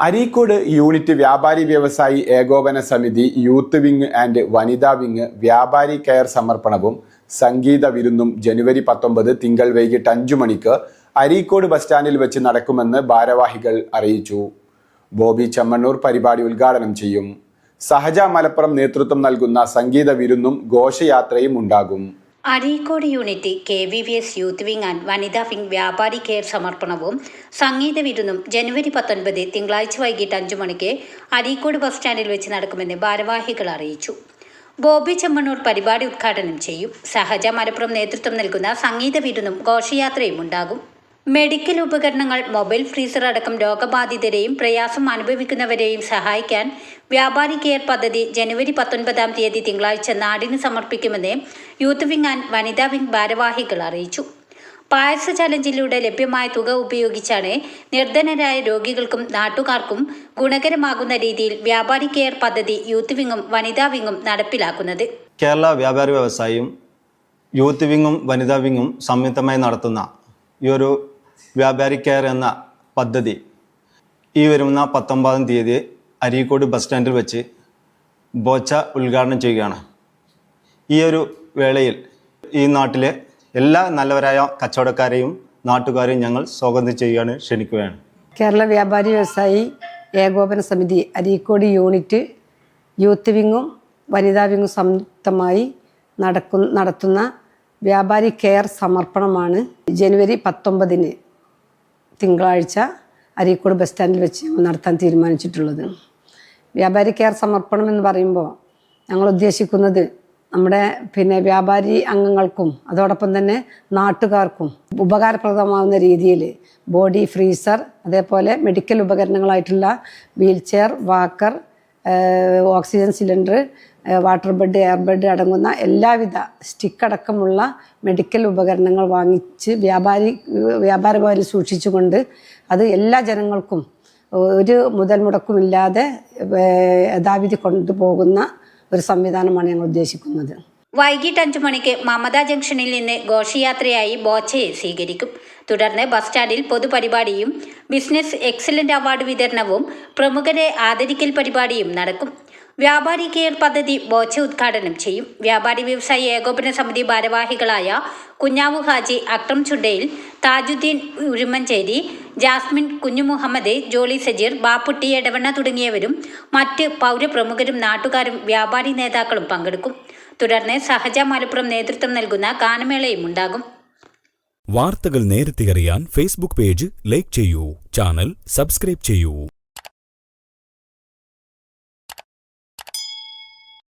Areekode unit വ്യാപാരി വ്യവസായി ഏകോപന സമിതി യൂത്ത് വിങ് ആൻഡ് വനിതാ വിങ് വ്യാപാരി കെയർ സമർപ്പണവും സംഗീത വിരുന്നും ജനുവരി 19 തിങ്കൾ വൈകിട്ട് 5 മണിക്ക് അരീക്കോട് ബസ് സ്റ്റാൻഡിൽ വെച്ച് നടക്കുമെന്ന് ഭാരവാഹികൾ അറിയിച്ചു. ബോബി ചെമ്മണ്ണൂർ പരിപാടി ഉദ്ഘാടനം ചെയ്യും. സഹജ മലപ്പുറം നേതൃത്വം നൽകുന്ന സംഗീത വിരുന്നും ഘോഷയാത്രയും ഉണ്ടാകും. Areekode unit KVVS youth wing and വനിതാ വിങ് വ്യാപാരി കെയർ സമർപ്പണവും സംഗീത വിരുന്നും ജനുവരി 19 തിങ്കളാഴ്ച വൈകിട്ട് 5 മണിക്ക് അരീക്കോട് ബസ് സ്റ്റാൻഡിൽ വെച്ച് നടക്കുമെന്ന് ഭാരവാഹികൾ അറിയിച്ചു. ബോബി ചെമ്മണ്ണൂർ പരിപാടി ഉദ്ഘാടനം ചെയ്യും. സഹജ മലപ്പുറം നേതൃത്വം നൽകുന്ന സംഗീത വിരുന്നും ഘോഷയാത്രയും ഉണ്ടാകും. മെഡിക്കൽ ഉപകരണങ്ങൾ, മൊബൈൽ ഫ്രീസർ അടക്കം രോഗബാധിതരെയും പ്രയാസം അനുഭവിക്കുന്നവരെയും സഹായിക്കാൻ വ്യാപാരി കെയർ പദ്ധതി ജനുവരി 19 തീയതി തിങ്കളാഴ്ച നാടിന് സമർപ്പിക്കുമെന്ന് യൂത്ത് വിങ് ആൻഡ് വനിതാ വിങ് ഭാരവാഹികൾ അറിയിച്ചു. പായസ ചലഞ്ചിലൂടെ ലഭ്യമായ തുക ഉപയോഗിച്ചാണ് നിർധനരായ രോഗികൾക്കും നാട്ടുകാർക്കും ഗുണകരമാകുന്ന രീതിയിൽ വ്യാപാരി കെയർ പദ്ധതി യൂത്ത് വിങ്ങും വനിതാ വിങ്ങും നടപ്പിലാക്കുന്നത്. കേരള വ്യാപാരി വ്യവസായിയും യൂത്ത് വിങ്ങും വനിതാ വിങ്ങും സംയുക്തമായി നടത്തുന്ന ഈ ഒരു വ്യാപാരി കെയർ എന്ന പദ്ധതി ഈ വരുന്ന 19 തീയതി അരീക്കോട് ബസ് സ്റ്റാൻഡിൽ വെച്ച് ബോച്ച ഉദ്ഘാടനം ചെയ്യുകയാണ്. ഈ ഒരു വേളയിൽ ഈ നാട്ടിലെ എല്ലാ നല്ലവരായ കച്ചവടക്കാരെയും നാട്ടുകാരെയും ഞങ്ങൾ സ്വാഗതം ചെയ്യുകയാണ്, ക്ഷണിക്കുകയാണ്. കേരള വ്യാപാരി വ്യവസായി ഏകോപന സമിതി അരീക്കോട് യൂണിറ്റ് യൂത്ത് വിങ്ങും വനിതാ വിങ്ങും സംയുക്തമായി നടത്തുന്ന വ്യാപാരി കെയർ സമർപ്പണമാണ് ജനുവരി 19 തിങ്കളാഴ്ച അരീക്കോട് ബസ് സ്റ്റാൻഡിൽ വെച്ച് നടത്താൻ തീരുമാനിച്ചിട്ടുള്ളത്. വ്യാപാരി കെയർ സമർപ്പണം എന്ന് പറയുമ്പോൾ ഞങ്ങൾ ഉദ്ദേശിക്കുന്നത് നമ്മുടെ വ്യാപാരി അംഗങ്ങൾക്കും അതോടൊപ്പം തന്നെ നാട്ടുകാർക്കും ഉപകാരപ്രദമാകുന്ന രീതിയിൽ ബോഡി ഫ്രീസർ, അതേപോലെ മെഡിക്കൽ ഉപകരണങ്ങളായിട്ടുള്ള wheel chair, walker, oxygen cylinder, water bed, air bed അടങ്ങുന്ന എല്ലാവിധ സ്റ്റിക്കടക്കമുള്ള മെഡിക്കൽ ഉപകരണങ്ങൾ വാങ്ങിച്ച് വ്യാപാര ഭവനിൽ സൂക്ഷിച്ചുകൊണ്ട് അത് എല്ലാ ജനങ്ങൾക്കും ഒരു മുതൽ മുടക്കുമില്ലാതെ യഥാവിധി കൊണ്ടുപോകുന്ന ഒരു സംവിധാനമാണ് ഞങ്ങൾ ഉദ്ദേശിക്കുന്നത്. വൈകിട്ട് 5 മണിക്ക് മമത ജംഗ്ഷനിൽ നിന്ന് ഘോഷയാത്രയായി ബോച്ചയെ സ്വീകരിക്കും. തുടർന്ന് ബസ് സ്റ്റാൻഡിൽ പൊതുപരിപാടിയും ബിസിനസ് എക്സലന്റ് അവാർഡ് വിതരണവും പ്രമുഖരെ ആദരിക്കൽ പരിപാടിയും നടക്കും. വ്യാപാരി കെയർ പദ്ധതി ബോച്ച ഉദ്ഘാടനം ചെയ്യും. വ്യാപാരി വ്യവസായി ഏകോപന സമിതി ഭാരവാഹികളായ കുഞ്ഞാവു ഹാജി, അക്രം ചുണ്ടയിൽ, താജുദ്ദീൻ ഉരുമഞ്ചേരി, ജാസ്മിൻ, കുഞ്ഞു മുഹമ്മദ്, ജോളി സജീർ, ബാപ്പുട്ടി എടവണ്ണ തുടങ്ങിയവരും മറ്റ് പൗരപ്രമുഖരും നാട്ടുകാരും വ്യാപാരി നേതാക്കളും പങ്കെടുക്കും. തുടർന്ന് സഹജ മലപ്പുറം നേതൃത്വം നൽകുന്ന ഗാനമേളയും ഉണ്ടാകും. വാർത്തകൾ നേരത്തെ അറിയാൻ ഫേസ്ബുക്ക് പേജ് ലൈക്ക് ചെയ്യൂ, ചാനൽ സബ്സ്ക്രൈബ് ചെയ്യൂ.